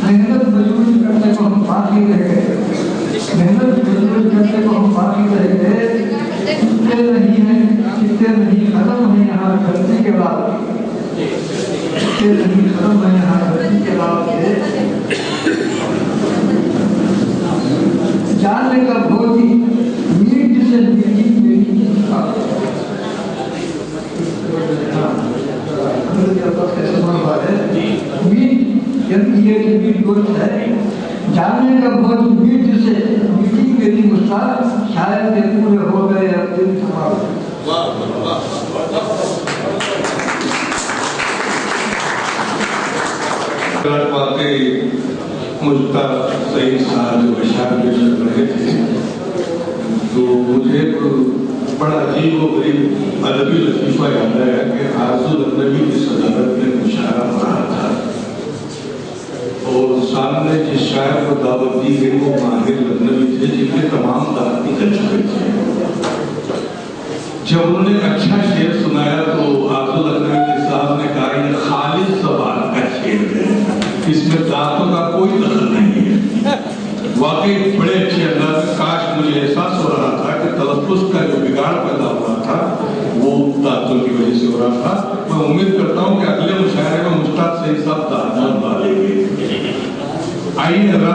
मेहनत मजदूरी करने को हम बाकी रह गए, मेहनत मजदूरी करने को हम बाकी रह गए। कितने नहीं है, कितने नहीं खत्म है यहाँ धरती के बाद, कितने नहीं खत्म है यहाँ धरती के बाद। जानने का बहुत ही मीठ से मीठी मीठी है, जानने का बहुत मीठ से मीठी मेरी मुस्कान, शायद के पूरे हो गए अब दिन तमाम। मुश्ताक सईद साहब जो बशार में चल रहे थे, तो मुझे बड़ा अजीब व गरीब अदबी लतीफ़ा याद आया कि हाज़िर नबी की सदारत में मुशायरा हो रहा था और सामने जिस शायर को दावत दी गई वो माहिर नबी थे जिनके तमाम दावत निकल चुके थे। जब उन्होंने अच्छा शेर सुनाया तो हाज़िर नबी साहब ने कहा ये खालिद सवाल का शेर है, इसमें दांतों का कोई दखल नहीं है। वाकई बड़े अच्छे अंदाज में, काश मुझे एहसास हो रहा था कि तलफ़्फ़ुज़ का जो बिगाड़ पैदा हुआ था वो दांतों की वजह से हो रहा था। मैं उम्मीद करता हूँ कि अगले मुशायरे में मुश्ताक सईद साहब दांत डालेंगे। आइए जरा,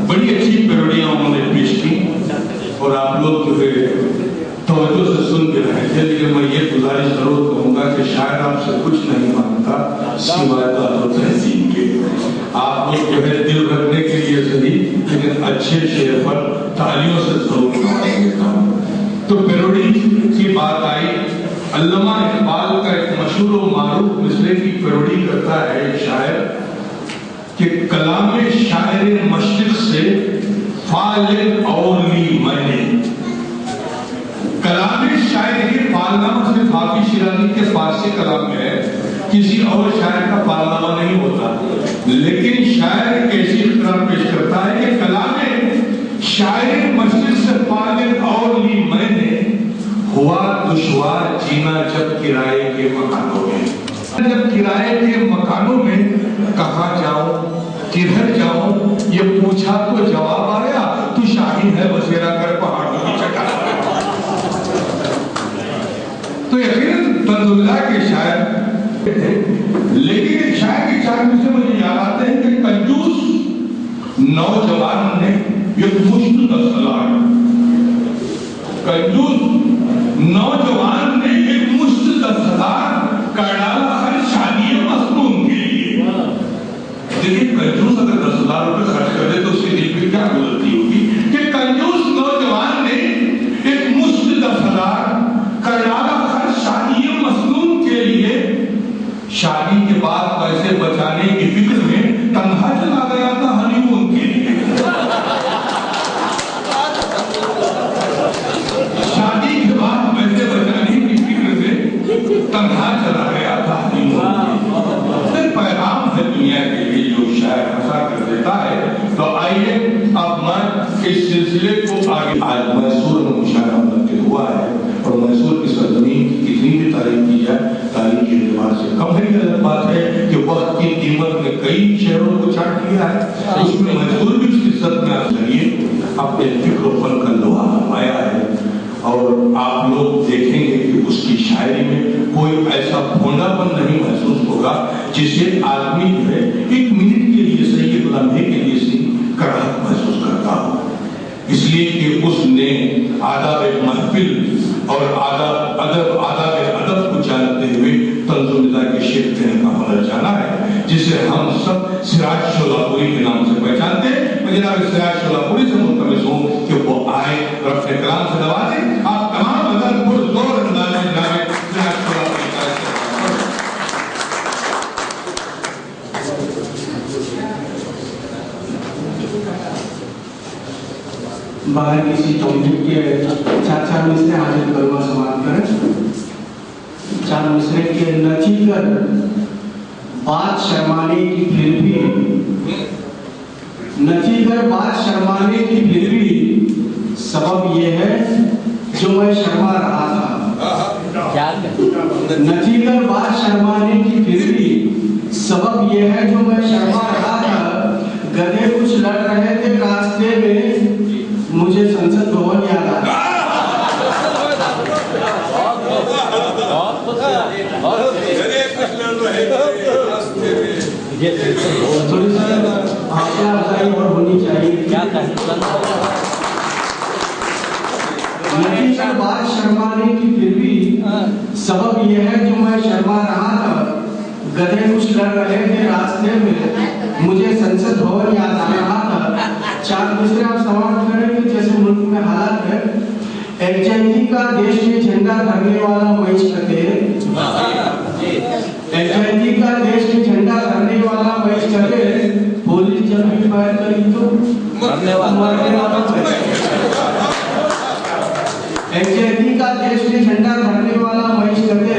बड़ी अच्छी पैरोडियाँ उन्होंने पेश की और आप लोग जो है तवज्जो से सुन के रहे थे, लेकिन मैं ये गुजारिश जरूर करूँगा कि शायर आपसे कुछ नहीं मांगता सिवाय तहसीन के। आप लोग जो है दिल रखने के लिए सही, लेकिन अच्छे शेर पर तालियों से जरूर मांगेगा। तो पैरोडी की बात आई, अल्लामा इकबाल का एक मशहूर व मारूफ मिसरे की पैरोडी करता है एक शायर कि कलामे शायर मशरिक से फालिक और ली मैंने। कलामे शायर फालनामा सिर्फ हाफिज शिराज़ी के फारसी कलाम में है, किसी और शायर का फालनामा नहीं होता। लेकिन शायर कैसी इख्तिरार पेश करता है कि कलामे शायर मशरिक से फालिक और ली मैंने, हुआ दुश्वार जीना जब किराए के मकानों में। जब किराए के मकानों में कहाँ जाऊं किधर जाऊं ये पूछा तो जवाब आया, तू शाही है बसेरा कर पहाड़ों की चटा। तो यकीनन तंजुल्लाह के शायर थे, लेकिन एक शायर की चार में से मुझे याद आते हैं कि कंजूस नौजवान ने एक मुश्त दस्तलार, कंजूस नौजवान ने एक मुश्त दस्तलार कर डाला हर शादी मसनून के लिए। देखिए कंजूस अगर 10,000 रुपए खर्च कर दे तो उसके दिल पे क्या गुजरती होगी कि कंजूस नौजवान ने एक मुश्त 10,000 कर डाला हर शादी मसनून के लिए। शादी के बाद पैसे बचाने की फिक्र में तन्हा चला गया था हनीमून के लिए। शादी के बाद पैसे बचाने की फिक्र में तन्हा चला गया था हनीमून के लिए। पैगाम है दुनिया के लिए जो शायर हंसा कर देता है। तो आइए अब मैं इस सिलसिले को आगे, आज मैसूर में मुशायरा मुनक्किद हुआ है और मैसूर की सरजमीन की कितनी भी तारीफ की जाए तारीफ के एतबार से कम है। गलत बात है कि वक्त की कीमत में कई शहरों को छाट किया है, उसमें मैसूर भी उसकी इज्जत में आइए अपने फिक्र फन का लोहा आया है। और आप लोग देखेंगे कि उसकी शायरी में कोई ऐसा भोंडापन नहीं महसूस होगा जिसे आदमी जो है एक मिनट के लिए सही, एक लम्हे के लिए सही कराहत महसूस करता हो। इसलिए कि उसने आदाब महफिल और आदाब अदब को जानते हुए तंजुल्लाह के शेर देने का हुनर जाना है, जिसे हम सब सिराज शोलापुरी के नाम से पहचानते हैं। मैं जनाब सिराज शोलापुरी से मुल्तमिस हूँ कि वो आए और अपने कलाम से नवाजे। आप तमाम अदब पुरज़ोर अंदाज में जनाब सिराज शोलापुरी का बाहर किसी तौहीद के चार मिसरे हाजिर करूँगा समाप्त करें। चार मिसरे के नचीकर बात शर्माने की फिर भी, नचीकर बात शर्माने की फिर भी सबब ये है जो मैं शर्मा रहा था। नचीकर बात शर्माने की फिर भी सबब ये है जो मैं शर्मा रहा था, गधे कुछ लड़ रहे थे रास्ते में, मुझे संसद भवन याद आ गया। थोड़ी सी हौसला अफजाई और होनी चाहिए। लेकिन बात शर्माने की फिर भी सबब यह है जो मैं शर्मा रहा था, गधे कुछ लड़ रहे थे रास्ते में, मुझे संसद भवन याद आ रहा था। चार मिसरे आप समाप्त करें कि जैसे मुल्क में हालात है, एचएनजी का देश में झंडा धरने वाला महेश कते, एचएनजी का देश में झंडा धरने वाला महेश कते, पुलिस जब भी फायर करी तो मरने वाला एचएनजी का देश में झंडा धरने वाला महेश कते,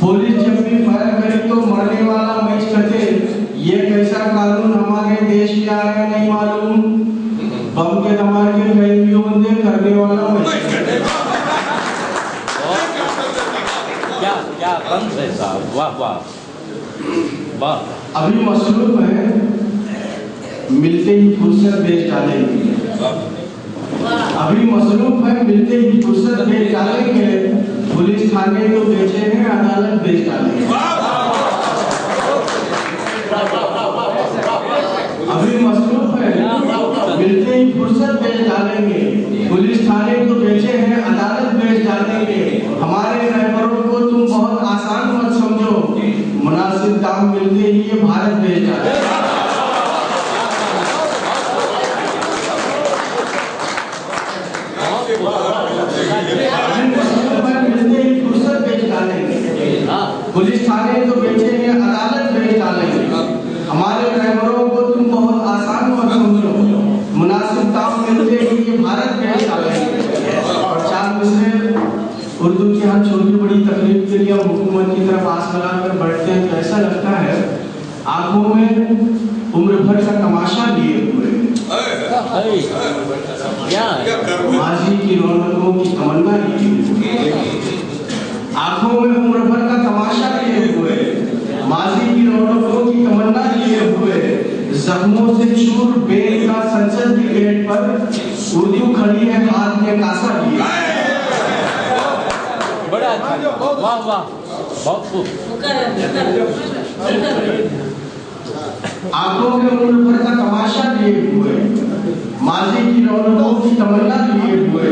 पुलिस जब भी फायर करी तो मरने वाला महेश कते। ये कैसा कानून हमारे देश में आया नहीं मालूम, बम के धमाके कहीं भी बंदे करने वाला महेश कते। क्या बंद है साहब, वाह वाह वाह। अभी मसरूफ है, मिलते ही फुर्सत बेच डालेंगे, अभी मसरूफ है, मिलते ही फुर्सत बेच डालेंगे, पुलिस थाने तो बेचे हैं, अदालत बेच डालेंगे। अभी मसरूफ है, मिलते ही फुर्सत बेच डालेंगे, पुलिस थाने तो बेचे हैं, अदालत बेच डालेंगे। हमारे रहबरों को तुम बहुत आसान मत समझो, मुनासिब दाम मिलते ही ये भारत बेच डालेंगे। पुलिस थाने तो बेचे हैं, अदालत बेच डालेंगे। हमारे रहबरों को तुम बहुत आसान मत समझो, मुनासिब दाम मिलते ही ये भारत बेच डालेंगे। और चार मिसरे उर्दू की हर छोटी बड़ी तकलीफ के लिए हुकूमत की तरफ आस लगाकर बैठते हैं तो ऐसा लगता है आंखों में उम्र भर का तमाशा लिए हुए, माजी की रौनकों की तमन्ना लिए हुए, आंखों में उम्र भर का तमाशा लिए हुए, माजी की रौनकों की तमन्ना लिए हुए, जख्मों से चूर बेल का संसद के गेट पर उर्दू खड़ी है हाथ में कासा लिए। बड़ा अच्छा, वाह वाह बहुत खूब। आंखों में उम्र भर का तमाशा लिए हुए, माजी की रौनकों की तमन्ना लिए हुए,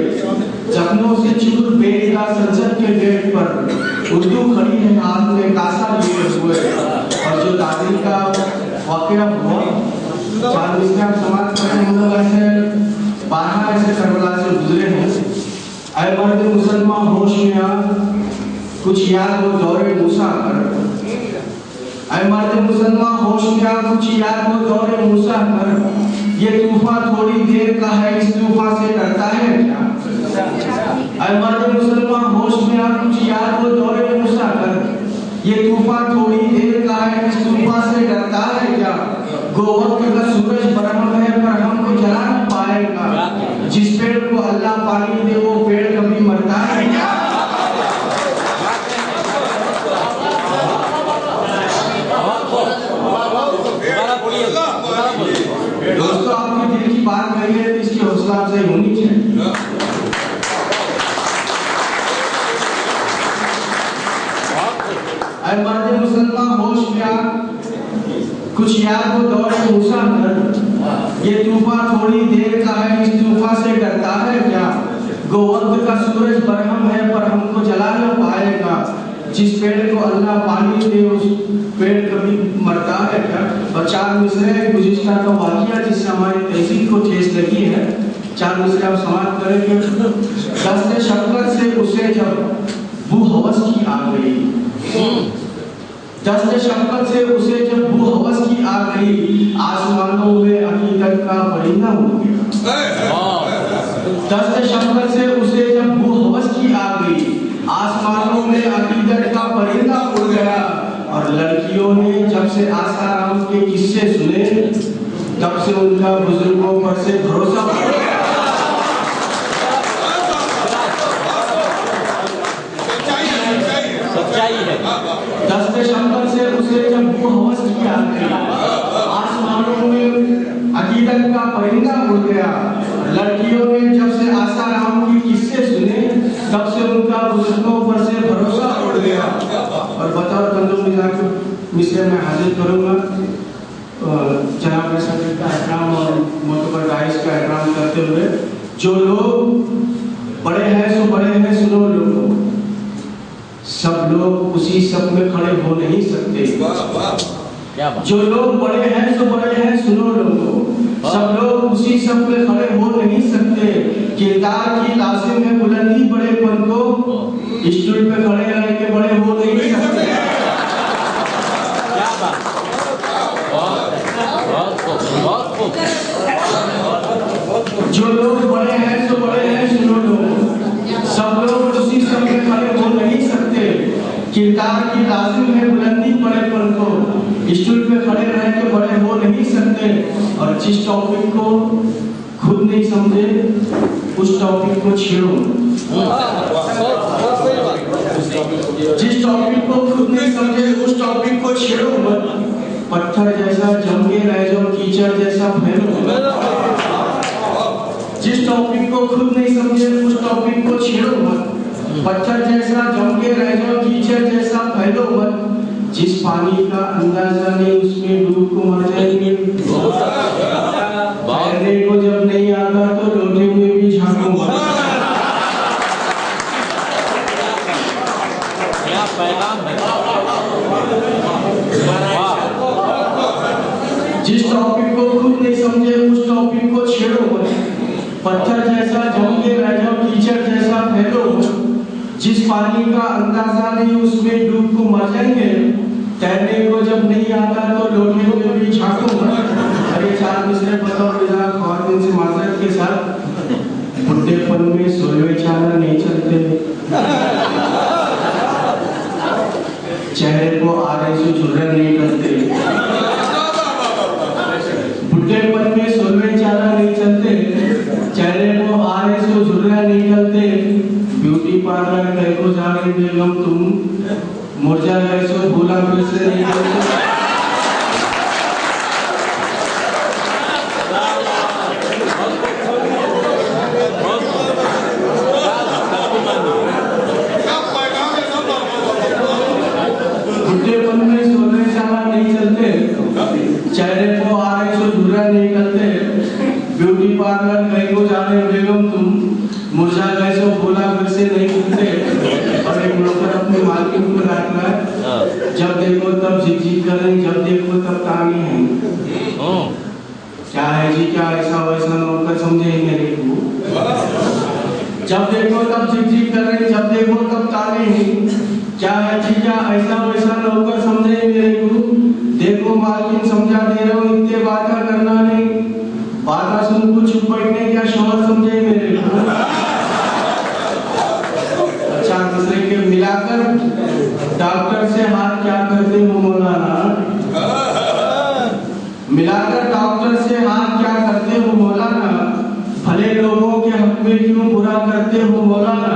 जख्मों से चूर बेल का संसद के गेट पर उर्दू खड़ी है हाथ में कासा लिए हुए। और जो तारीख का वाकया हुआ, चार मिसरे आप समाप्त करें, हम लोग ऐसे 12 ऐसे करबला से गुजरे हैं। ऐ मर्द मुसलमान होश में आ, कुछ याद वो दौरे मूसा कर, ऐ मर्द मुसलमान होश में आ, कुछ याद वो दौरे मूसा कर। ये तूफान थोड़ी देर का है, इस तूफान से डरता है क्या? ऐ मर्द मुसलमान होश में आ, कुछ याद वो दौरे मूसा कर। ये तूफान थोड़ी देर का है, इस तूफान से डरता है क्या? गो वक्त का सूरज बरहम है पर हमको जला न पाएगा, जिस पेड़ को अल्लाह पानी दे वो पेड़ कभी मरता है क्या? दोस्तों, आपके दिल की बात कही है तो इसकी हौसला अफजाई होनी चाहिए। ऐ मर्द मुसलमान होश में आ, कुछ याद वो दौरे मूसा कर। ये तूफान थोड़ी देर का है, इस तूफान से डरता है क्या? गो वक्त का सूरज बरहम है पर हमको जला न पाएगा, जिस पेड़ को अल्लाह पानी दे उस पेड़ कभी मरता है क्या? और चार मिसरे गुज़िश्ता का वाक़या जिससे हमारी तहसील को ठेस लगी है, चार मिसरे आप समाप्त करेंगे। दस्ते शक्कर से उसे जब बू हवस की आ गई, दस्ते शक्कर से उसे जब बू हवस की आ गई, आसमानों में अकीदत का परिंदा उड़ गया। दस्ते शक्कर से उसे जब बू हवस की आ गई, आसमानों में अकीदत का परिंदा उड़ गया। और लड़कियों ने जब से आसाराम के किस्से सुने, तब से उनका बुजुर्गों पर से भरोसा बढ़ गया। सच्चाई है। दस्ते शक्कर से उसे जब वो हवस गया। लड़कियों ने जब से आसाराम की किस्से सुने तब से उनका बुजुर्गों पर से भरोसा उड़ गया। और बतौर कंदुल मिश्र में हाजिर करूंगा जनाब सदर का एहतराम और मोतबर राइस का एहतराम करते हुए, जो लोग बड़े हैं सो बड़े हैं, सुनो लोगों, सब लोग उसी सब में खड़े हो नहीं सकते। जो लोग बड़े हैं सो बड़े हैं, सुनो लोगों, सब लोग उसी सब में खड़े हो नहीं सकते। किरदार की लाजिम है बुलंदी बड़ेपन को, स्टूल पे खड़े रह के बड़े हो नहीं सकते। जो लोग बड़े हैं सो बड़े हैं, सुनो लोगों, सब लोग उसी सब में खड़े हो नहीं सकते। किरदार की लाजिम है बुलंदी बड़ेपन को, स्टूल पे खड़े रह के बड़े हो नहीं सकते। और जिस टॉपिक को खुद नहीं समझे उस टॉपिक को छेड़ो। जिस टॉपिक को खुद नहीं समझे उस टॉपिक को छेड़ो मत। पत्थर जैसा जम के रह जाओ, कीचड़ जैसा फैलो। जिस टॉपिक को खुद नहीं समझे उस टॉपिक को छेड़ो मत। पत्थर जैसा जम के रह जाओ, कीचड़ जैसा फैलो मत। जिस पानी का अंदाजा नहीं उसमें डूब को मर जाएंगे। तैरने को जब नहीं आता तो लोटे में भी झांको मत। जिस टॉपिक को खुद नहीं समझे उस टॉपिक को छेड़ो मत। पत्थर जैसा जम के रह जाओ, कीचड़ जैसा फैलो मत। जिस पानी का अंदाजा नहीं उसमें डूब को मर जाएंगे। तैरने को जब नहीं आता तो लोटे में भी झांको मत। अरे चार मिसरे बतौर ख्वातीन से माजरत के साथ, बुढ़ेपन में 16वें चादर नहीं चलते। चेहरे को आरे से झुर्रे नहीं करते। बुढ़ेपन में 16वें चादर नहीं चलते। चेहरे को आरे से झुर्रे नहीं करते। ब्यूटी पार्लर कह को जा रही बेगम तुम, मुरझा गए सो भूला फिर से नहीं करते। बुढ़ेपन में 16वें चादर नहीं चलते। चेहरे को आरे से झुर्रा नहीं करते। ब्यूटी पार्लर कह को जा रहे बेगम तुम, मुरझा गए सो भूला फिर से नहीं करते। और एक नौकर अपने मालिक को डांट रहा है, जब देखो तब झिकझिक करें, जब देखो तब तांगे हैं। क्या है जी, क्या ऐसा वैसा नौकर समझे मेरे को। जब देखो तब झिकझिक करें, जब देखो तब तांगे हैं। क्या है जी, क्या ऐसा वैसा नौकर समझे मेरे को। देखो मालकिन समझा दे रहा हूँ, इतने बातें करना नहीं। बात सुन कुछ चुप बैठने, क्या शोहर समझे मेरे को। अच्छा दूसरे के मिलाकर डॉक्टर से हाथ क्या करते हो मौलाना। मिलाकर डॉक्टर से हाथ क्या करते हो मौलाना। भले लोगों के हक में क्यों बुरा करते हो मौलाना।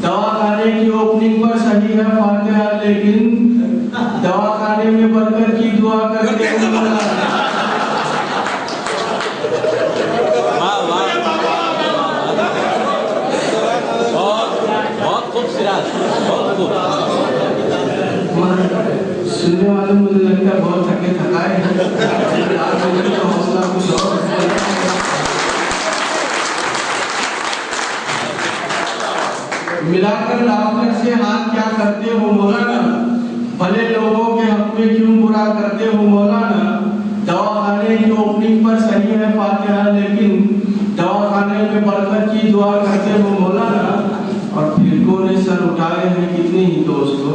दवाखाने की ओपनिंग पर सही है फातिहा, लेकिन दवाखाने में बरकत की दुआ करते हो मौलाना। सुनने वाले मुझे लगता है बहुत थके थकाए हैं। हौसला कुछ और मिलाकर डॉक्टर से हाथ क्या करते हो मौलाना। भले लोगों के हक में क्यों बुरा करते हो मौलाना। दवाखाने की ओपनिंग पर सही है फातिहा, लेकिन दवाखाने में बरकत की दुआ करते हो मौलाना। और फिरकों ने सर उठाए हैं कितने ही दोस्तों,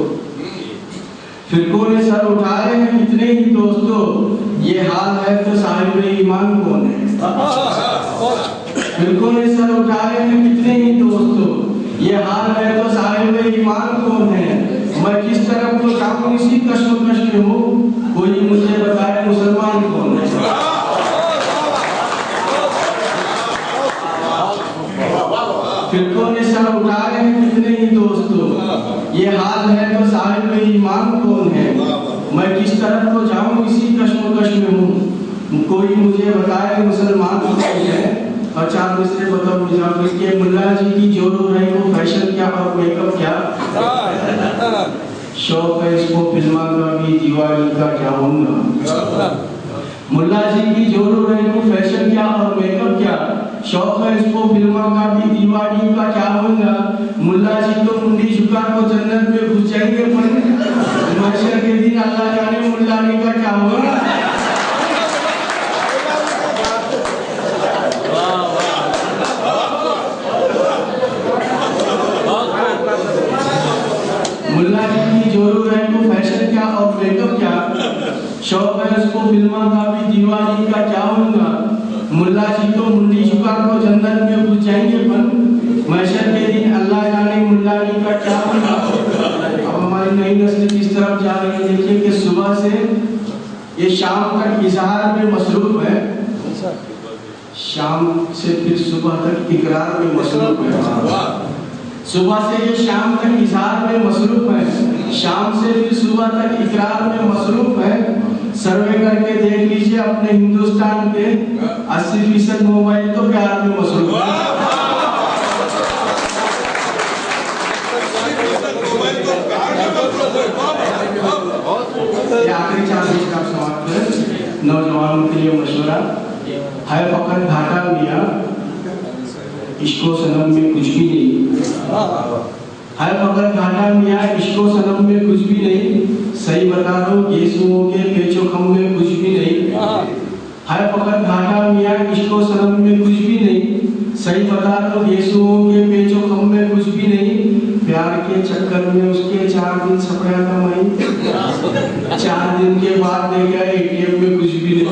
फिरकों ने सर उठाए हैं कितने ही दोस्तों। ये हाल है तो साहिब ईमान कौन है। फिरकों ने सर उठाए हैं कितने ही दोस्तों। ये हाल है तो साहिब ईमान कौन है। मैं किस तरफ को जाऊं इसी कश्मकश में हूँ, कोई मुझे बताए मुसलमान कौन है। फिरकों ने सर उठाए हैं कितने ही दोस्तों। ये हाल है तो साहिब ईमान कौन है। मैं किस तरफ को जाऊं इसी कश्मकश में हूँ, कोई मुझे बताए मुसलमान कौन है और 4 मिसरे बताओ मुझे कि मुल्ला जी की जो रो रही वो फैशन क्या और मेकअप क्या, शौक है इसको फिल्मा का भी दीवानी का क्या होगा। मुल्ला जी की जो रो रही वो फैशन क्या और मेकअप क्या, शौक है इसको फिल्मा का भी दीवानी का क्या होगा। मुल्ला जी तो मुंडी झुका को जन्नत में घुस जाएंगे पर महशर के दिन अल्लाह जाने मुल्लानी का क्या होगा। मुल्ला जी की जो रो रही वो फैशन क्या और मेकअप क्या, शौक है उसको फिल्मा का भी दीवानी का क्या होगा। मुल्ला जी तो मुंडी झुका को जन्नत में घुस जाएंगे पर महशर के दिन अल्लाह जाने मुल्लानी का क्या होगा। अब हमारी नई नस्ल किस तरफ जा रही है देखिए कि सुबह से ये शाम तक इजहार में मसरूफ है, शाम से फिर सुबह तक इकरार में मसरूफ है। सुबह से ये शाम तक इजहार में मसरूफ है, शाम से फिर सुबह तक इकरार में मसरूफ है। सर्वे करके देख लीजिए अपने हिंदुस्तान के 80% मोबाइल तो प्यार में मसरूफ है। आखिरी 4 मिनट का समाप्त है। नौजवानों के लिए मशवरा है फकत घाटा मियाँ इश्को सनम में कुछ भी नहीं, है फकत घाटा मियाँ इश्को सनम में कुछ भी नहीं। सही बता रहा हूँ गेसुओं के पेचो खम में कुछ भी नहीं, है फकत घाटा मियाँ इश्को सनम में कुछ भी नहीं। सही बता रहा हूँ गेसुओं के पेचो खम में कुछ भी नहीं। प्यार के चक्कर में उसके 4 दिन सपड़ा था मैं, 4 दिन के बाद देखा ATM में कुछ भी नहीं।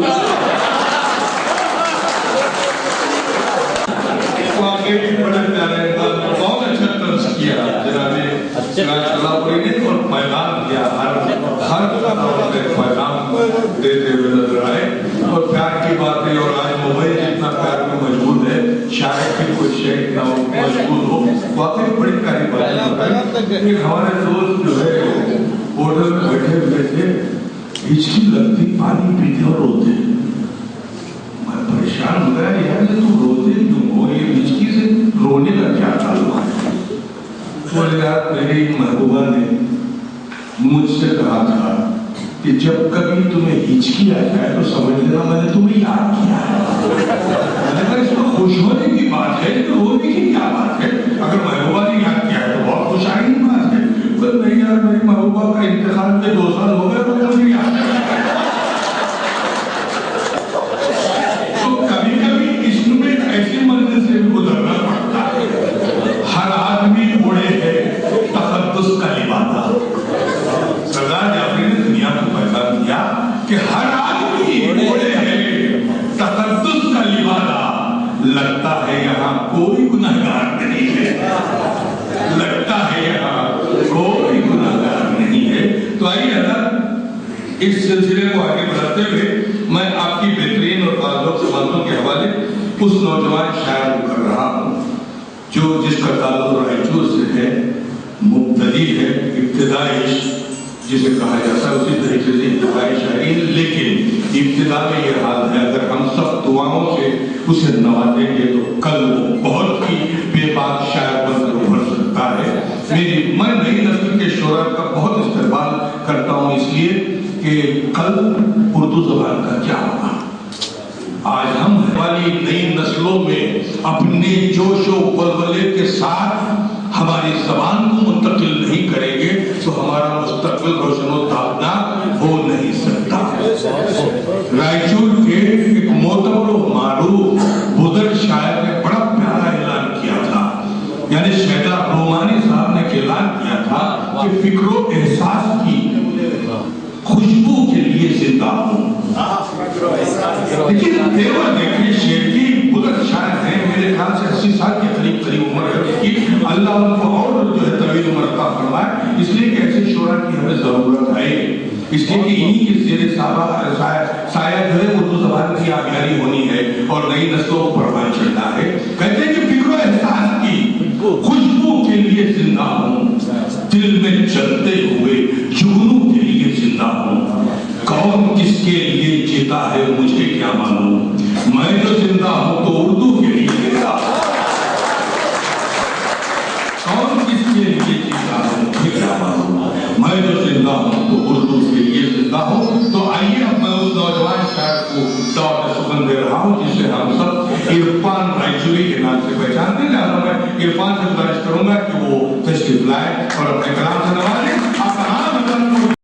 बहुत अच्छा तर्ज किया जनाबे शलापुरी ने और पैगाम दिया, हर पैगाम देते हुए नजर आए और प्यार की बातें। और आज मोबाइल जितना प्यार में मजबूत है शायद कि कोई शेख ना हो मजबूत हो, वाकई बड़ी प्यारी बात है। हमारे दोस्त जो है होटल में बैठे हुए थे, हिचकी लगती पानी पीते और रोते। मैं परेशान हो गया यार तुम रोते क्यों हो, ये हिचकी से रोने का क्या ताल्लुक है। बोले यार मेरी महबूबा ने मुझसे कहा था कि जब कभी तुम्हें हिचकी आ जाए तो समझ लेना मैंने तुम्हें याद किया है। मैंने कहा इसमें खुश होने की बात है, तो रोने की क्या बात है। अगर महबूबा ने याद किया है तो बहुत खुशहाली की बात है। बोले नहीं यार मेरी महबूबा का इंतकाल में 2 साल हो गए तो मुझे याद है। तो कभी कभी इसमें ऐसी मंजिल से भी गुजरना पड़ता है। हर आदमी उड़े है तकद्दुस का लिबादा। सरदार जाफरी ने दुनिया को पैगाम दिया कि हर आदमी उड़े है तकद्दुस का लिबादा। लगता है यहाँ कोई गुनहगार नहीं है, लगता है यहाँ कोई गुनहगार नहीं है। तो आइए इस सिलसिले को आगे बढ़ाते हुए मैं आपकी बेहतरीन और ताल्लुक बातों के हवाले उस नौजवान शायर को कर रहा हूँ जो जिसका ताल्लुक रायचूर से है, मुब्तदी है, इब्तिदाई जिसे कहा जाता है उसी तरीके से इब्तिदाई शायरी। लेकिन इब्तिदा में ये हाल है अगर हम सब दुआओं से उसे नवाजेंगे तो कल वो बहुत ही बेबाक शायर बनकर उभर सकता है। मैं नई नस्ल के शोरा का बहुत इस्तेमाल करता हूँ इसलिए कि कल उर्दू ज़बान का क्या होगा। आज हम हमारी नई नस्लों में अपने जोशो बलबले के साथ हमारी ज़बान को मुंतकिल नहीं करेंगे तो हमारा मुस्तकबिल रोशन और ताबनाक हो नहीं सकता। रायचूर के एक मोतबर मारूफ बुजुर्ग शायर ने बड़ा प्यारा ऐलान किया था, यानी शहदा रोमानी साहब ने ऐलान किया था कि फिक्रो एहसास की खुशबू के लिए जिंदा हूँ। लेकिन तेवर देखिए शेर की बुजुर्ग शायर है, मेरे ख्याल से 80 साल के करीब उम्र है उसकी। अल्लाह उनको और जो है तवील उम्र का फरमाए, इसलिए कि ऐसे शोरा की हमें जरूरत है। इसलिए कि इन्हीं के ज़ेरे साया जो है उर्दू ज़बान की आबियारी होनी है और नई नस्लों को परवान चढ़ना है। कहते हैं कि फिक्रो एहसास की खुशबू के लिए जिंदा हूँ, दिल में चलते हुए जुगनू के लिए जिंदा हूँ। कहो कौन किसके लिए जीता है मुझे क्या मालूम, मैं जो जिंदा हूं तो उर्दू के लिए जिंदा हूं। कौन किसके लिए जीता है मुझे क्या मालूम, मैं जो जिंदा हूं तो उर्दू के लिए जिंदा हूं। तो आइए अब मैं उस नौजवान शायर को दौड़ सुगंध दे रहा हूं जिसे हम सब इरफान रायचूरी के नाम से पहचानते हैं। मैं इरफान से गुजारिश करूंगा कि वो तशरीफ लाए और अपने कलाम से